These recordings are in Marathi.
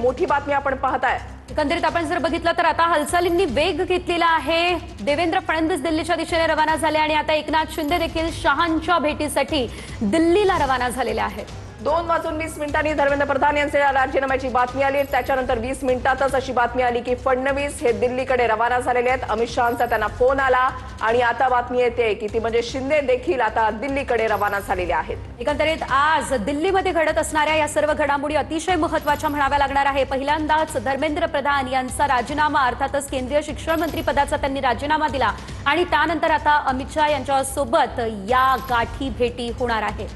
मोठी बातमी आपण पाहताय। एकंदरीत आपण जर बघितलं तर आता हालचालींनी वेग घेतलेला आहे। देवेंद्र फडणवीस दिल्लीच्या दिशेने रवाना झाले आणि आता एकनाथ शिंदे देखील शहांच्या भेटीसाठी दिल्लीला रवाना झालेले आहेत। 2:20 धर्मेंद्र प्रधान यांच्या राजीनाम्याची बातमी आली। त्याच्यानंतर 20 मिनिटातच अशी बातमी आली की फडणवीस हे दिल्लीकडे रवाना झालेले आहेत। अमित शहांचा त्यांना फोन आला आणि आता बातमी येते की ती म्हणजे शिंदे देखील आता दिल्लीकडे रवाना झालेले आहेत। एकंदरीत आज दिल्लीमध्ये घडत असणाऱ्या या सर्व घडामोडी अतिशय महत्त्वाच्या म्हणाव्या लागणार आहे। पहिल्यांदाच धर्मेंद्र प्रधान यांचा राजीनामा, अर्थातच केंद्रीय शिक्षण मंत्री पदाचा त्यांनी राजीनामा दिला आणि त्यानंतर आता अमित शहा यांच्या सोबत या गाठी भेटी होणार आहे।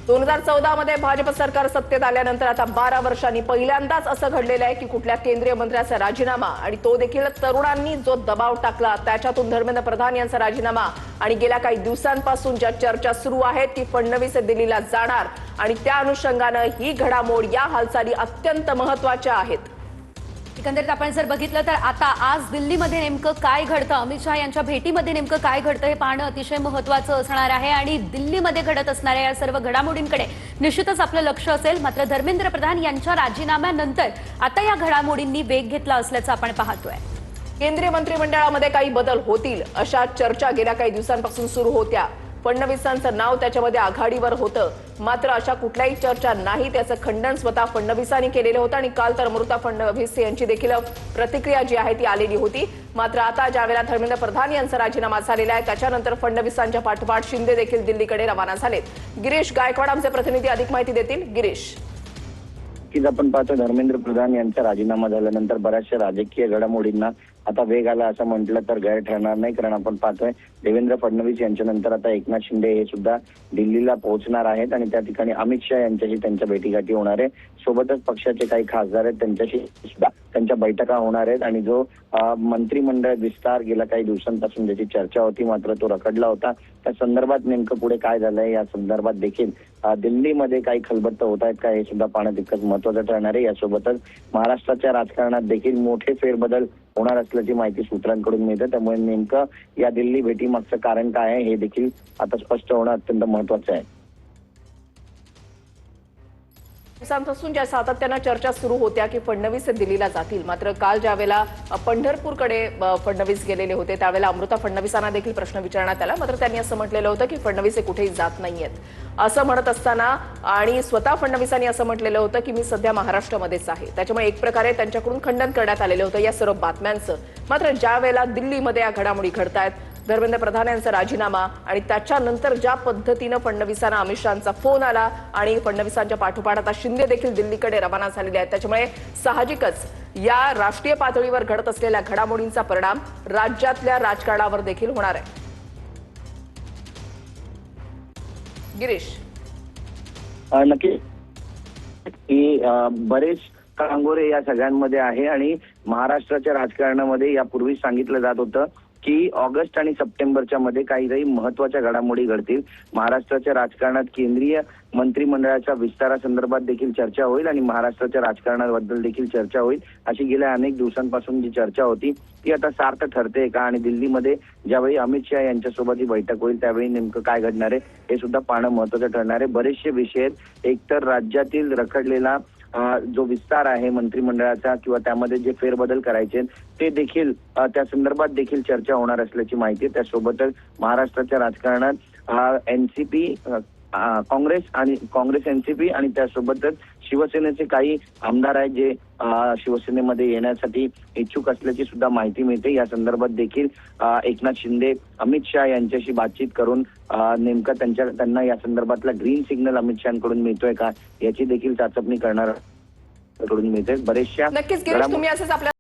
2014 मध्ये भाजप सरकार सत्तेत आल्यानंतर आता 12 वर्षांनी पहिल्यांदाच असं घडलेलं आहे की कुठल्या केंद्रीय मंत्र्याचा राजीनामा आणि तो देखील तरुणांनी जो दबाव टाकला त्याच्यातून धर्मेंद्र प्रधान यांचा राजीनामा। आणि गेल्या काही दिवसांपासून ज्या चर्चा सुरू आहेत की फडणवीस दिल्लीला जाणार आणि त्या अनुषंगाने ही घडामोड, या हालचाली अत्यंत महत्त्वाच्या आहेत। एकंदरीत आपण जर बघितलं तर आता आज दिल्लीमध्ये नेमकं काय घडतं, अमित शहा यांच्या भेटीमध्ये नेमकं काय घडतं हे पाहणं अतिशय महत्त्वाचं असणार आहे आणि दिल्लीमध्ये घडत असणाऱ्या या सर्व घडामोडींकडे निश्चितच आपलं लक्ष असेल। मात्र धर्मेंद्र प्रधान यांच्या राजीनाम्यानंतर आता या घडामोडींनी वेग घेतला असल्याचं आपण पाहतोय। केंद्रीय मंत्रिमंडळामध्ये काही बदल होतील अशा चर्चा गेल्या काही दिवसांपासून सुरू होत्या। फडणवीसांचं नाव त्याच्यामध्ये आघाडीवर होतं, मात्र अशा कुठल्याही चर्चा नाही, त्याचं खंडन स्वतः फडणवीसांनी केलेलं होतं आणि काल तर अमृता फडणवीस यांची देखील प्रतिक्रिया जी आहे ती आलेली होती। मात्र आता ज्यावेळेला धर्मेंद्र प्रधान यांचा राजीनामा झालेला आहे त्याच्यानंतर फडणवीसांच्या पाठोपाठ शिंदे देखील दिल्लीकडे रवाना झालेत। गिरीश गायकवाड आमचे प्रतिनिधी अधिक माहिती देतील। गिरीश, की आपण पाहतो धर्मेंद्र प्रधान यांचा राजीनामा झाल्यानंतर बऱ्याचशा राजकीय घडामोडींना आता वेग आला असं म्हटलं तर गैर ठरणार नाही, कारण आपण पाहतोय देवेंद्र फडणवीस यांच्यानंतर आता एकनाथ शिंदे हे सुद्धा दिल्लीला पोहोचणार आहेत आणि त्या ठिकाणी अमित शहा यांच्याशी त्यांच्या भेटीगाठी होणार आहे। सोबतच पक्षाचे काही खासदार आहेत त्यांच्याशी सुद्धा त्यांच्या बैठका होणार आहेत आणि जो मंत्रिमंडळ विस्तार गेल्या काही दिवसांपासून ज्याची चर्चा होती मात्र तो रखडला होता, त्या संदर्भात नेमकं पुढे काय झालंय या संदर्भात देखील दिल्लीमध्ये काही खलबत्ते होत आहेत का हे सुद्धा पाहणं तितकंच महत्त्वाचं ठरणार आहे। यासोबतच महाराष्ट्राच्या राजकारणात देखील मोठे फेरबदल होणार असल्याची माहिती सूत्रांकडून मिळते, त्यामुळे नेमकं या दिल्ली भेटीमागचं कारण काय आहे हे देखील आता स्पष्ट होणं अत्यंत महत्त्वाचं आहे। दिवसांपासून ज्या सातत्यानं चर्चा सुरू होत्या की फडणवीस दिल्लीला जातील, मात्र काल ज्यावेळेला पंढरपूरकडे फडणवीस गेलेले होते त्यावेळेला अमृता फडणवीसांना देखील प्रश्न विचारण्यात आला, मात्र त्यांनी असं म्हटलेलं होतं की फडणवीस कुठेही जात नाहीयेत असं म्हणत असताना आणि स्वतः फडणवीसांनी असं म्हटलेलं होतं की मी सध्या महाराष्ट्रामध्येच आहे। त्याच्यामुळे एक प्रकारे त्यांच्याकडून खंडन करण्यात आलेलं होतं या सर्व बातम्यांचं। मात्र ज्यावेळेला दिल्लीमध्ये या घडामोडी घडतायत, धर्मेंद्र प्रधान यांचा राजीनामा आणि त्याच्यानंतर ज्या पद्धतीनं फडणवीसांना अमित शहांचा फोन आला आणि फडणवीसांच्या पाठोपाठ आता शिंदे देखील दिल्लीकडे रवाना झालेले आहेत, त्याच्यामुळे साहजिकच या राष्ट्रीय पातळीवर घडत असलेल्या घडामोडींचा परिणाम राज्यातल्या राजकारणावर देखील होणार आहे। गिरीश, नक्की की बरेच कांगोरे या सगळ्यांमध्ये आहे आणि महाराष्ट्राच्या राजकारणामध्ये यापूर्वी सांगितलं जात होतं की ऑगस्ट आणि सप्टेंबरच्या मध्ये काही महत्त्वाच्या घडामोडी घडतील। महाराष्ट्राच्या राजकारणात केंद्रीय मंत्रिमंडळाच्या विस्तारासंदर्भात देखील चर्चा होईल आणि महाराष्ट्राच्या राजकारणाबद्दल देखील चर्चा होईल, अशी गेल्या अनेक दिवसांपासून जी चर्चा होती ती आता सार्थ ठरते का आणि दिल्लीमध्ये ज्यावेळी अमित शहा यांच्यासोबत ही बैठक होईल त्यावेळी नेमकं काय घडणार आहे हे सुद्धा पाहणं महत्त्वाचं ठरणार आहे। बरेचसे विषय आहेत, एकतर राज्यातील रखडलेला जो विस्तार आहे मंत्रिमंडळाचा किंवा त्यामध्ये जे फेरबदल करायचे ते देखील त्या संदर्भात देखील चर्चा होणार असल्याची माहिती आहे। त्यासोबतच महाराष्ट्राच्या राजकारणात एनसीपी काँग्रेस एनसीपी आणि त्यासोबतच शिवसेनेचे काही आमदार आहेत जे शिवसेनेमध्ये येण्यासाठी इच्छुक असल्याची सुद्धा माहिती मिळते। या संदर्भात देखील एकनाथ शिंदे अमित शहा यांच्याशी बातचीत करून नेमकं त्यांना या संदर्भातला ग्रीन सिग्नल अमित शहाकडून मिळतोय का याची देखील चाचपणी करणार मिळते। बरेचशा नक्कीच गिरीश, तुम्ही असंच आपल्या